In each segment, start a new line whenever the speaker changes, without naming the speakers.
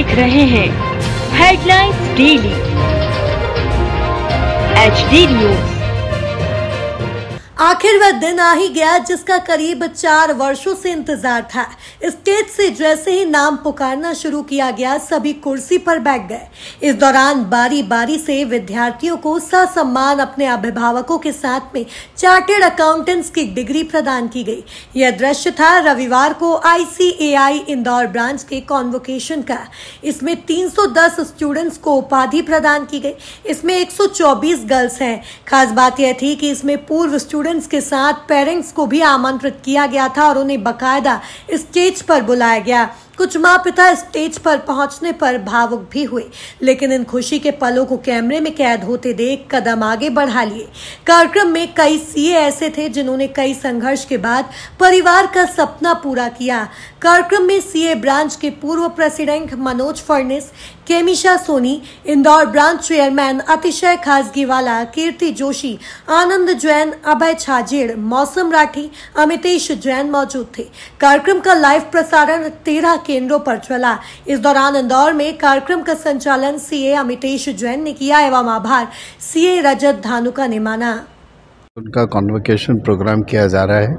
देख रहे हैं हेडलाइंस डेली HD न्यूज।
आखिर वह दिन आ ही गया जिसका करीब 4 वर्षों से इंतजार था। स्टेज से जैसे ही नाम पुकारना शुरू किया गया, सभी कुर्सी पर बैठ गए। इस दौरान बारी बारी से विद्यार्थियों को ससम्मान अपने अभिभावकों के साथ में चार्टर्ड अकाउंटेंट्स की डिग्री प्रदान की गई। यह दृश्य था रविवार को ICAI इंदौर ब्रांच के कॉन्वोकेशन का। इसमें 310 स्टूडेंट्स को उपाधि प्रदान की गई। इसमें 124 गर्ल्स हैं। खास बात यह थी कि इसमें पूर्व स्टूडेंट्स के साथ पेरेंट्स को भी आमंत्रित किया गया था और उन्हें बकायदा स्टेज पर बुलाया गया। कुछ माँ पिता स्टेज पर पहुंचने पर भावुक भी हुए, लेकिन इन खुशी के पलों को कैमरे में कैद होते देख कदम आगे बढ़ा लिए। कार्यक्रम में कई CA ऐसे थे जिन्होंने कई संघर्ष के बाद परिवार का सपना पूरा किया। कार्यक्रम में CA ब्रांच के पूर्व president Manoj Phadnis, Kemisha Soni, Indore branch chairman Atishay Khasgiwala, कीर्ति जोशी, आनंद जैन, अभय छाजेड़, मौसम राठी, अमितेश जैन मौजूद थे। कार्यक्रम का लाइव प्रसारण 13 केंद्रों पर चला। इस दौरान इंदौर में कार्यक्रम का संचालन CA अमितेश जैन ने किया एवं आभार CA रजत धानुका ने माना।
उनका कॉन्वोकेशन प्रोग्राम किया जा रहा है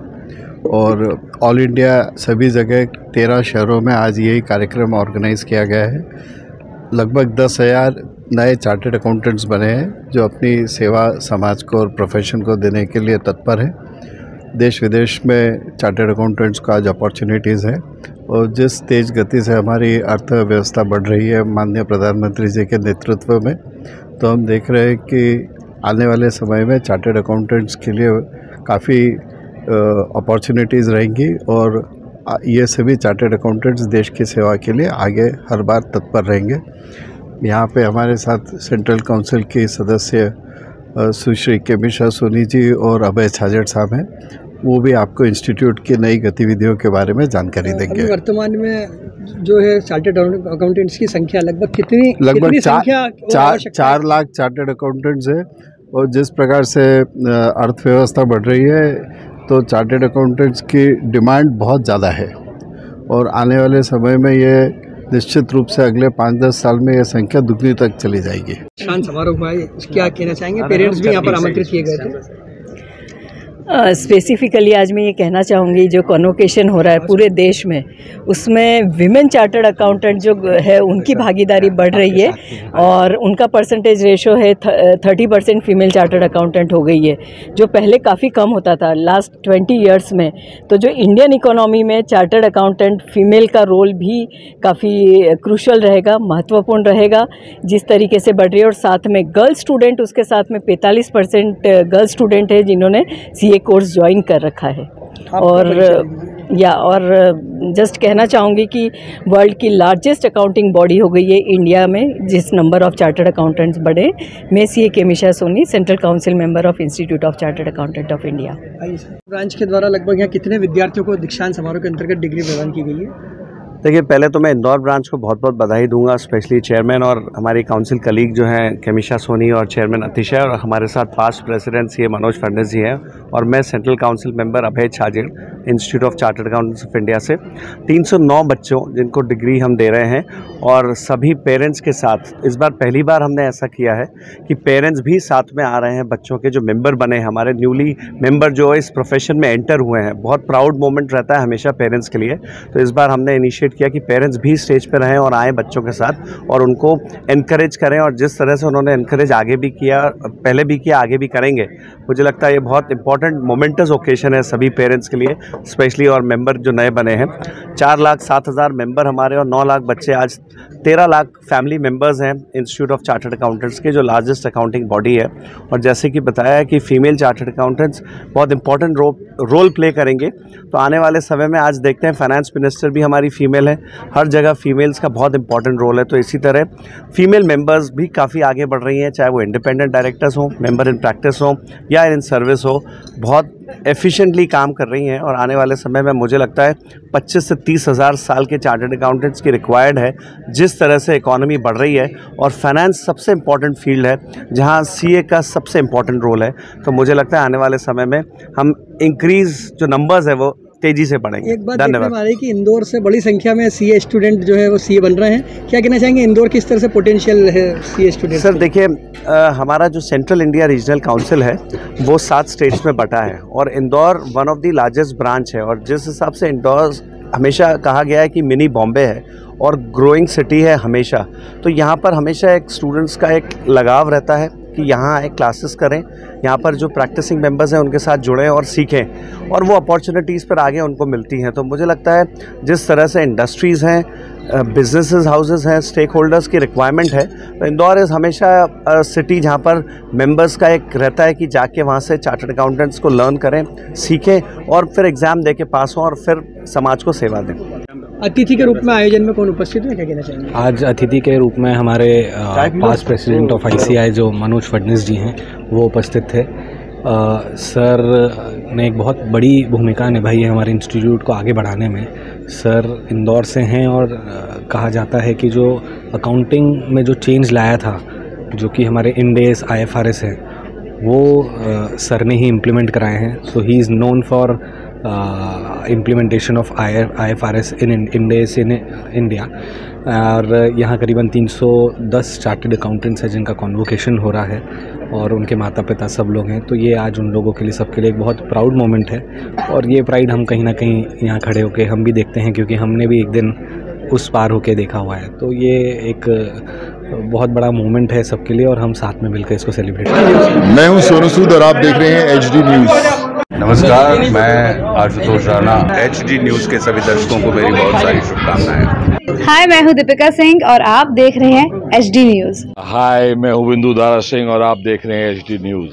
और ऑल इंडिया सभी जगह 13 शहरों में आज यही कार्यक्रम ऑर्गेनाइज किया गया है। लगभग 10,000 नए चार्टर्ड अकाउंटेंट्स बने हैं जो अपनी सेवा समाज को और प्रोफेशन को देने के लिए तत्पर हैं। देश विदेश में चार्टर्ड अकाउंटेंट्स को आज अपॉर्चुनिटीज़ हैं और जिस तेज़ गति से हमारी अर्थव्यवस्था बढ़ रही है माननीय प्रधानमंत्री जी के नेतृत्व में, तो हम देख रहे हैं कि आने वाले समय में चार्टर्ड अकाउंटेंट्स के लिए काफ़ी अपॉर्चुनिटीज़ रहेंगी और ये सभी चार्टर्ड अकाउंटेंट्स देश की सेवा के लिए आगे हर बार तत्पर रहेंगे। यहाँ पे हमारे साथ सेंट्रल काउंसिल की सदस्य सुश्री केमिशा सोनी जी और अभय छाजेड़ साहब हैं। वो भी आपको इंस्टीट्यूट की नई गतिविधियों के बारे में जानकारी देंगे।
वर्तमान में जो है चार्टर्ड अकाउंटेंट्स की संख्या लगभग कितनी
4 लाख चार्टर्ड अकाउंटेंट्स है और जिस प्रकार से अर्थव्यवस्था बढ़ रही है तो चार्टर्ड अकाउंटेंट्स की डिमांड बहुत ज़्यादा है और आने वाले समय में ये निश्चित रूप से अगले 5-10 साल में ये संख्या दुगनी तक चली जाएगी।
शान समारोह भाई क्या कहना चाहेंगे? पेरेंट्स भी यहाँ पर आमंत्रित किए गए थे।
स्पेसिफिकली आज मैं ये कहना चाहूँगी जो कॉन्वोकेशन हो रहा है पूरे देश में, उसमें विमेन चार्टर्ड अकाउंटेंट जो है उनकी भागीदारी बढ़ रही है और उनका परसेंटेज रेशो है 30% फीमेल चार्टर्ड अकाउंटेंट हो गई है, जो पहले काफ़ी कम होता था लास्ट 20 ईयर्स में। तो जो इंडियन इकोनॉमी में चार्टर्ड अकाउंटेंट फीमेल का रोल भी काफ़ी क्रूशल रहेगा, महत्वपूर्ण रहेगा जिस तरीके से बढ़ रही है। और साथ में गर्ल स्टूडेंट, उसके साथ में 45% गर्ल स्टूडेंट है जिन्होंने CA कोर्स ज्वाइन कर रखा है। और जस्ट कहना चाहूँगी कि वर्ल्ड की लार्जेस्ट अकाउंटिंग बॉडी हो गई है इंडिया में, जिस नंबर ऑफ चार्टर्ड अकाउंटेंट्स बढ़े। मैं CA Kemisha Soni, central council member of institute of chartered accountant of India.
Branch के द्वारा लगभग यहाँ कितने विद्यार्थियों को दीक्षांत समारोह के अंतर्गत डिग्री प्रदान की गई है?
देखिए, पहले तो मैं इंदौर ब्रांच को बहुत बहुत बधाई दूंगा, स्पेशली चेयरमैन और हमारी काउंसिल कलीग जो हैं केमिशा सोनी और चेयरमैन अतिशय, और हमारे साथ past president CA Manoj Phadnis ji हैं, और मैं central council member Abhay Chhajed institute of chartered accountants of India से 309 बच्चों जिनको डिग्री हम दे रहे हैं और सभी पेरेंट्स के साथ। इस बार पहली बार हमने ऐसा किया है कि पेरेंट्स भी साथ में आ रहे हैं, बच्चों के जो मेंबर बने हैं, हमारे न्यूली मेंबर जो इस प्रोफेशन में एंटर हुए हैं। बहुत प्राउड मोमेंट रहता है हमेशा पेरेंट्स के लिए, तो इस बार हमने इनिशिएट किया कि पेरेंट्स भी स्टेज पर रहें और आए बच्चों के साथ और उनको एनकरेज करें। और जिस तरह से उन्होंने एनकरेज आगे भी किया, पहले भी किया, आगे भी करेंगे, मुझे लगता है ये बहुत इंपॉर्टेंट मोमेंटस ओकेशन है सभी पेरेंट्स के लिए स्पेशली, और मेंबर जो नए बने हैं। 4,07,000 मेंबर हमारे और 9 लाख बच्चे, आज 13 लाख फैमिली मेंबर्स हैं इंस्टीट्यूट ऑफ चार्टर्ड अकाउंटेंट्स के, जो लार्जेस्ट अकाउंटिंग बॉडी है। और जैसे कि बताया है कि फीमेल चार्टर्ड अकाउंटेंट्स बहुत इंपॉर्टेंट रोल प्ले करेंगे, तो आने वाले समय में आज देखते हैं फाइनेंस मिनिस्टर भी हमारी फीमेल है, हर जगह फीमेल्स का बहुत इंपॉर्टेंट रोल है। तो इसी तरह फीमेल मेंबर्स भी काफ़ी आगे बढ़ रही हैं, चाहे वो इंडिपेंडेंट डायरेक्टर्स हों, मेंबर इन प्रैक्टिस हों या इन सर्विस हो, बहुत एफिशिएंटली काम कर रही हैं। और आने वाले समय में मुझे लगता है 25 से 30 हज़ार साल के चार्टर्ड अकाउंटेंट्स की रिक्वायर्ड है। जिस तरह से इकोनॉमी बढ़ रही है और फाइनेंस सबसे इम्पॉर्टेंट फील्ड है जहां CA का सबसे इम्पॉर्टेंट रोल है, तो मुझे लगता है आने वाले समय में हम इंक्रीज़ जो नंबर्स है वो तेजी से बढ़ेंगे।
एक बात देखने में आ रही है कि इंदौर से बड़ी संख्या में सीए स्टूडेंट जो है वो सीए बन रहे हैं, क्या कहना चाहेंगे इंदौर किस तरह से पोटेंशियल है सीए स्टूडेंट?
सर देखिए, हमारा जो सेंट्रल इंडिया रीजनल काउंसिल है वो 7 स्टेट्स में बटा है और Indore one of the largest branch है। और जिस हिसाब से इंदौर हमेशा कहा गया है कि मिनी बॉम्बे है और ग्रोइंग सिटी है हमेशा, तो यहाँ पर हमेशा एक स्टूडेंट्स का एक लगाव रहता है कि यहाँ आए, क्लासेस करें, यहाँ पर जो प्रैक्टिसिंग मेंबर्स हैं उनके साथ जुड़ें और सीखें, और वो अपॉर्चुनिटीज़ पर आगे उनको मिलती हैं। तो मुझे लगता है जिस तरह से इंडस्ट्रीज़ हैं, बिजनेसेस हाउसेस हैं, स्टेक होल्डर्स की रिक्वायरमेंट है, तो इंदौर इज़ हमेशा सिटी जहाँ पर मेंबर्स का एक रहता है कि जाके वहाँ से चार्टर्ड अकाउंटेंट्स को लर्न करें, सीखें और फिर एग्ज़ाम दे के पास हों और फिर समाज को सेवा दें।
अतिथि के रूप में आयोजन में कौन उपस्थित है, क्या कहना चाहेंगे?
आज अतिथि के रूप में हमारे पास्ट प्रेसिडेंट ऑफ ICI जो मनोज फडणवीस जी हैं वो उपस्थित थे। सर ने एक बहुत बड़ी भूमिका निभाई है हमारे इंस्टीट्यूट को आगे बढ़ाने में। सर इंदौर से हैं और कहा जाता है कि जो अकाउंटिंग में जो चेंज लाया था, जो कि हमारे इंड AS IFRS है, वो सर ने ही इम्प्लीमेंट कराए हैं। So he is known for implementation of IFRS in Ind AS in India. और यहाँ करीबन 310 चार्टर्ड अकाउंटेंट्स हैं जिनका कॉन्वोकेशन हो रहा है और उनके माता पिता सब लोग हैं। तो ये आज उन लोगों के लिए, सबके लिए एक बहुत प्राउड मोमेंट है और ये प्राइड हम कहीं ना कहीं यहाँ खड़े होकर हम भी देखते हैं, क्योंकि हमने भी एक दिन उस पार होके देखा हुआ है। तो ये एक बहुत बड़ा मोमेंट है सबके लिए और हम साथ में मिलकर इसको सेलिब्रेट करें।
मैं हूं सोनू सूद और आप देख रहे हैं HD न्यूज़।
नमस्कार, मैं आशुतोष राणा। HD न्यूज़ के सभी दर्शकों को मेरी बहुत सारी शुभकामनाएं।
हाय, मैं हूं दीपिका सिंह और आप देख रहे हैं HD न्यूज़।
हाय, मैं हूं बिंदु दारा सिंह और आप देख रहे हैं HD न्यूज़।